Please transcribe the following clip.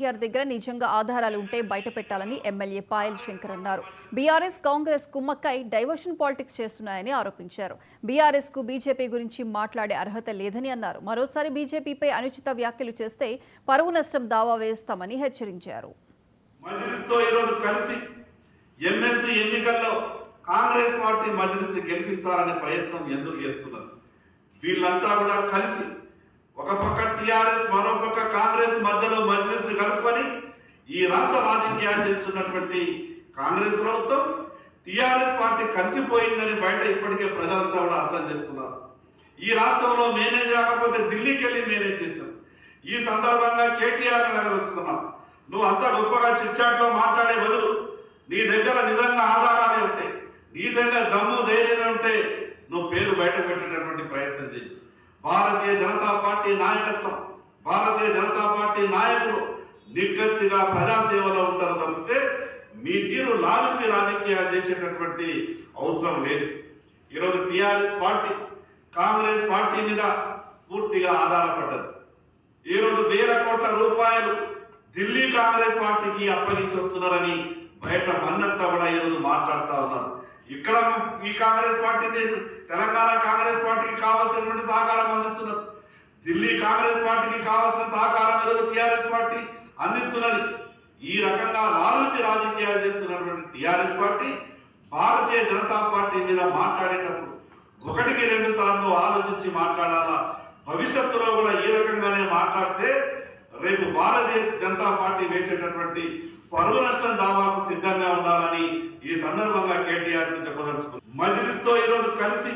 కేటీఆర్ దగ్గర నిజంగా ఆధారాలు ఉంటే బయట పెట్టాలని ఎమ్మెల్యే పాయల్ శంకర్ అన్నారు. బీఆర్ఎస్ కాంగ్రెస్ కుమ్మక్కై డైవర్షన్ పాలిటిక్స్ చేస్తున్నాయని ఆరోపించారు. బీఆర్ఎస్ కు బీజేపీ గురించి మాట్లాడే అర్హత లేదని అన్నారు. మరోసారి బీజేపీపై అనుచిత వ్యాఖ్యలు చేస్తే పరువు నష్టం దావా వేస్తామని హెచ్చరించారు. మజ్లిస్తో ఈరోజు కలిసి ఎమ్మెల్సీ ఎన్నికల్లో కాంగ్రెస్ పార్టీ మజ్లిస్ గెలిపించాలనే ప్రయత్నం ఎందుకు చేస్తున్నారు? వీళ్ళంతా కూడా కలిసి ఒక పక్క టీఆర్ఎస్ మరో పక్క కాంగ్రెస్ మధ్యలో మజ్లిస్ కలుపుకొని ఈ రాష్ట్ర రాజకీయాలు చేస్తున్నటువంటి కాంగ్రెస్ ప్రభుత్వం టీఆర్ఎస్ పార్టీ కలిసిపోయిందని బయట ఇప్పటికే ప్రజలంతా కూడా అర్థం చేసుకున్నారు. ఈ రాష్ట్రంలో మేనేజ్ కాకపోతే ఢిల్లీకి వెళ్ళి మేనేజ్ చేశారు. ఈ సందర్భంగా కేటీఆర్ అడగదలుచుకున్నాం, నువ్వు అంత గొప్పగా చిట్చాట్లో మాట్లాడే బదులు నీ దగ్గర నిజంగా ఆధారాలే ఉంటాయి, నీ దగ్గర దమ్ము ధైర్యమే ఉంటే నువ్వు పేరు బయట పెట్టేటటువంటి ప్రయత్నం చేయి. భారతీయ జనతా పార్టీ నాయకత్వం, భారతీయ జనతా పార్టీ నాయకులు నిగ్గచ్చిగా ప్రజాసేవలో ఉంటారు తప్పితే మీ తీరు లాలుచి రాజకీయాలు చేసేటటువంటి అవసరం లేదు. ఈరోజు టీఆర్ఎస్ పార్టీ కాంగ్రెస్ పార్టీ మీద పూర్తిగా ఆధారపడ్డది. ఈరోజు వేల కోట్ల రూపాయలు ఢిల్లీ కాంగ్రెస్ పార్టీకి అప్పగించి వస్తున్నారని బయట మందంతా కూడా ఈరోజు మాట్లాడుతూ ఉన్నారు. ఇక్కడ ఈ కాంగ్రెస్ పార్టీ తెలంగాణ కాంగ్రెస్ పార్టీకి కావాల్సినటువంటి సహకారం అందిస్తున్నారు. ఢిల్లీ కాంగ్రెస్ పార్టీకి కావాల్సిన సహకారం ఈరోజు టీఆర్ఎస్ పార్టీ అందిస్తున్నది. ఈ రకంగా లాలుచి రాజకీయాలు చేస్తున్నటువంటి TRS party Bharatiya Janata party మీద మాట్లాడేటప్పుడు ఒకటికి రెండు సార్లు ఆలోచించి మాట్లాడాలా. భవిష్యత్తులో కూడా ఈ రకంగానే మాట్లాడితే రేపు భారతీయ జనతా పార్టీ వేసేటటువంటి పరువు నష్టం దావాకు సిద్ధంగా ఉండాలని ఈ సందర్భంగా కేటీఆర్ చెప్పదలుచుకున్నారు. మజ్లిస్తో ఈరోజు కలిసి